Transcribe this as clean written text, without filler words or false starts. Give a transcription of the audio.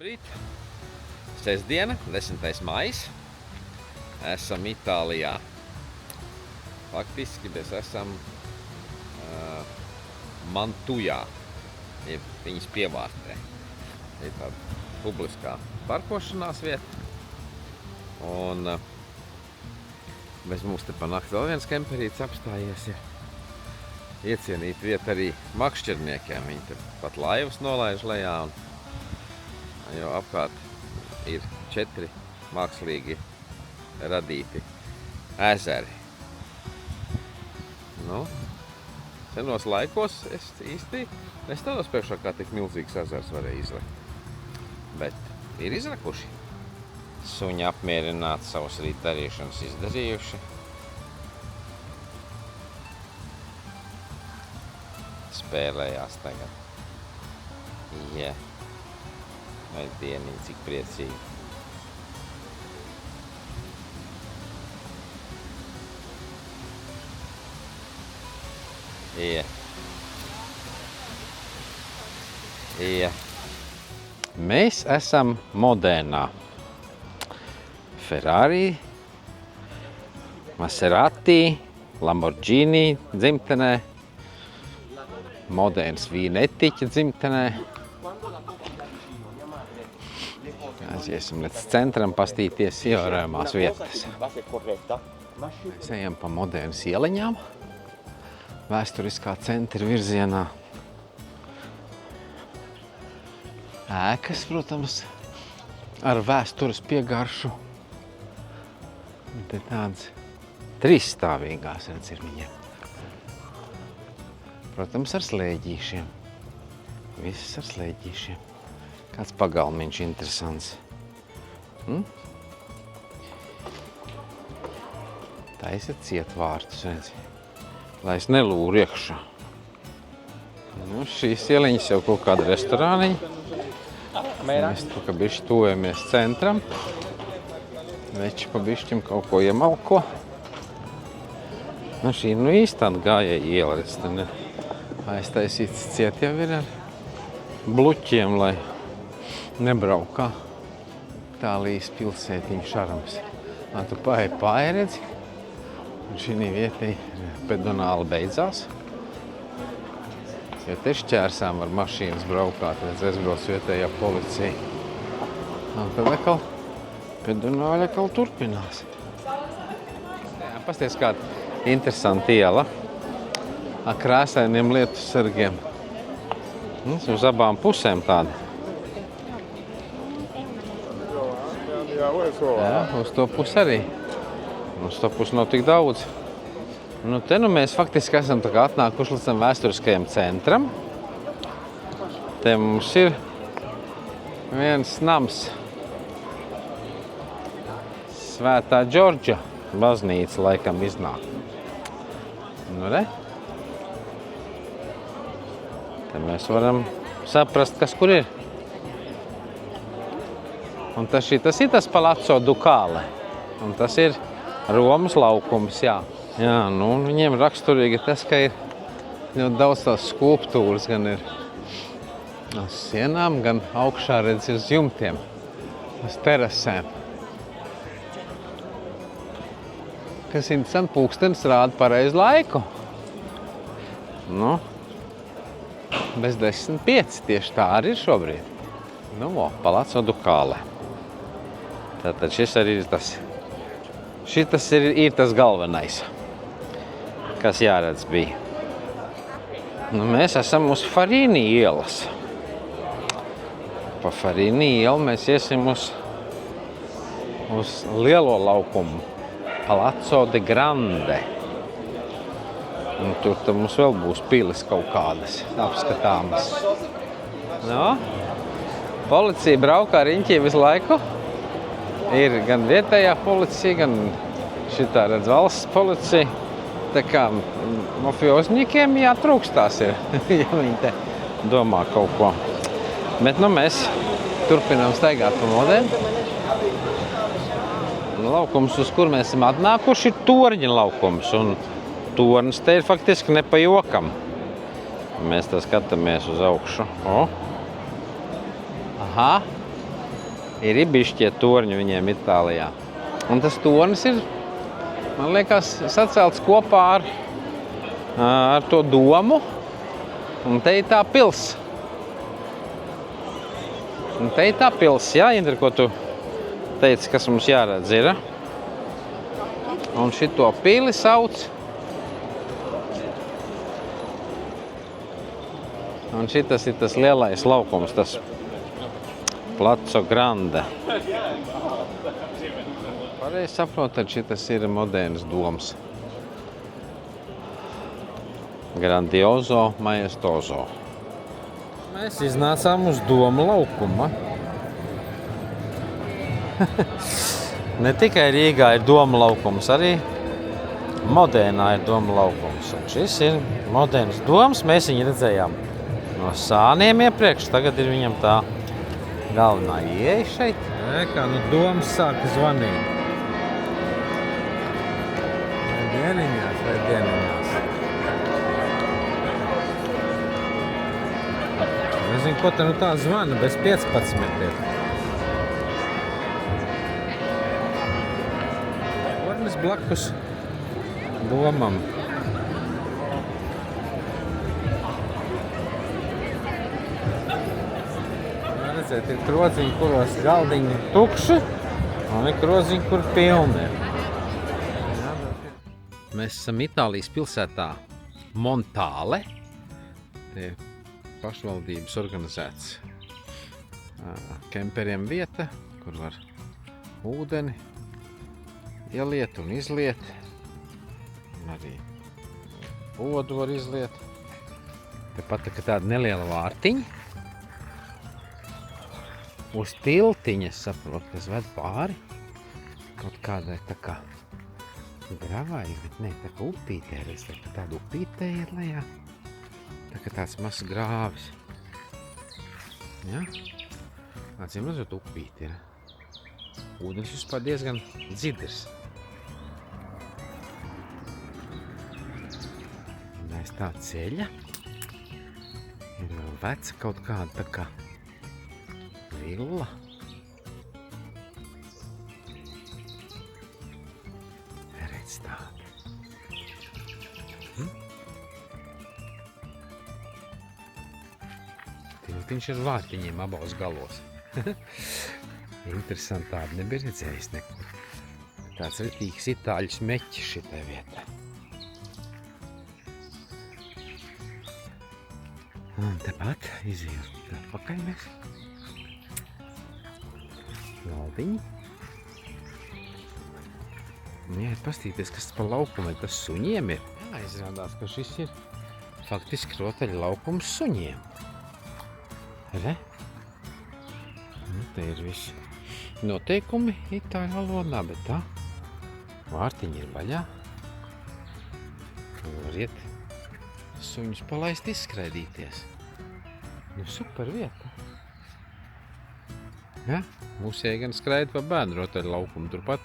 Labrīt! Sestdiena, 10. maijs. Esam Itālijā. Faktiski mēs esam Mantujā, viņas pievārtē. Ir tāda publiskā parkošanās vieta. Un bez mums te pa nakti vēl viens kemperītis apstājies. Iecienīta vieta arī makšķerniekiem. Viņi te pat laivas nolaiž lejā. Jo apkārt ir 4 mākslīgi radīti ezeri. Nu, senos laikos es īsti nestādos priekšā, kā tik milzīgs ezers varēja izlekt. Bet ir izlekuši. Suņi apmierināti savus rīt darīšanas izdarījuši. Spēlējās tagad. Vai dieniņi, cik priecīgi. Mēs esam Modenā. Ferrari, Maserati, Lamborghini dzimtenē, Modenas vīnetiķa dzimtenē. Aiziesim līdz centram pastīties ievērojamās vietas. Mēs ejam pa Modenas ieleņām, vēsturiskā centra virzienā. Ēkas, protams, ar vēstures piegaršu. Te tādas 3-stāvīgās, redz, ir viņiem. Protams, ar slēģīšiem. Viss ar slēģīšiem. Kāds pagalmiņš interesants. Taisa cietvārtus, redz, lai es nelūru iekšā. Nu, šīs ieliņas jau kaut kāda restorāniņa. Mēs tu ka bišķi tuvojamies centram. Veči pa bišķim kaut ko iemalko. Nu, šī īsti tāda gājēja iela, redz, te ne aiztaisīts ciet jau ir ar bluķiem, lai nebraukā Itālijas pilsētiņu šarams. Tu pāri redzi, un šī vietī pedonāli beidzās. Jo te šķērsām var mašīnas braukāt, redz, aizbrauc vietējā policija. Un tad atkal pedonāli atkal turpinās. Pasties kāda interesanta iela ar krāsainiem lietu sargiem. Uz abām pusēm tāda. Jā, uz to pusi arī. Uz to pusi nav tik daudz. Nu, te mēs faktiski esam tā kā atnākuši līdz tam vēsturiskajam centram. Te mums ir viens nams. Svētā Džordža baznīca laikam iznāk. Nu, re? Te mēs varam saprast, kas kur ir. Un tas ir tas Palazzo Ducale. Un tas ir Romas laukums, jā. Jā, nu, viņiem raksturīgi tas, ka ir ļoti daudz tās skulptūras, gan ir uz sienām, gan augšā redz uz jumtiem, uz terasēm. Kas interesanti, pulkstenis rāda pareizu laiku. Nu, bez 10:05 tieši tā arī ir šobrīd. Nu, Palazzo Ducale. Tātad šis arī ir tas. Šitas ir tas galvenais, kas jāredz bija. Nu, mēs esam uz Farini ielas. Pa Farini ielu mēs iesim uz lielo laukumu. Palazzo de Grande. Un tur mums vēl būs pilis kaut kādas apskatāmas. No? Policija braukā riņķī visu laiku. Ir gan vietējā policija, gan šitā redz valsts policija. Tā kā mafiozņikiem jātrūkstās ir, ja viņi te domā kaut ko. Bet nu mēs turpinām staigāt pa Modenu. Laukums, uz kur mēs esam atnākuši, ir torņa laukums. Un tornis te ir faktiski ne pa jokam. Mēs tā skatāmies uz augšu. Aha! Ir bišķie torņi viņiem Itālijā. Un tas tornis ir, man liekas, sacelts kopā ar to domu. Un te ir tā pils. Jā, Indra, ko tu teici, kas mums jāredz ir? Un šito pili sauc. Un šitas ir tas lielais laukums, tas Palazzo Grande. Pareizi saprot, tad šitas ir moderns doms. Grandioso, maestoso. Mēs iznācām uz domu laukuma. Ne tikai Rīgā ir doma laukums, arī modernā ir doma laukums. Un šis ir moderns doms, mēs viņu redzējām no sāniem iepriekš, tagad ir viņam tā galvenā ieeja šeit. Kā nu domas sāka zvanīt. Vai dieniņās. Nezinu, ko te nu tā zvana, bez 15 ir. Ornis blakus domam. Redzēt, ir krodziņi, kuros galdiņi tukši, un ir krodziņi, kur pilni. Mēs esam Itālijas pilsētā Montale. Te pašvaldības organizēts kemperiem vieta, kur var ūdeni ieliet un izliet. Un arī odu var izliet. Tepat tāda neliela vārtiņa. Uz tiltiņa, saprot, kas ved pāri. Kaut kādai tā kā gravai, bet ne, tā kā upītē, redz, tāda upītē ir lejā. Tā kā tāds mazs grāvis. Ja? Acīm redzot, upīte ir. Ūdens vispār diezgan dzidrs. Aiz tā ceļa ir vēl veca kaut kāda tā kā villa. Redz tāda. Tiltiņš ar vārtiņiem abos galos. Interesanti, tādu nebija redzējis nekur. Tāds ritīgs itāļu smeķis šitai vietai. Un tepat izjūt atpakaļ mēs. Galdiņi. Un jāiet pastīties, kas pa laukumiem tas suņiem ir. Jā, izrādās, ka šis ir faktiski rotaļu laukums suņiem. Re? Nu, te ir visi noteikumi itāļu valodā, bet tā vārtiņi ir vaļā. Variet suņus palaist izskraidīties. Nu, super vieta. Ja? Mūsēji gan skraida pa bērnu rotaļu laukumu turpat.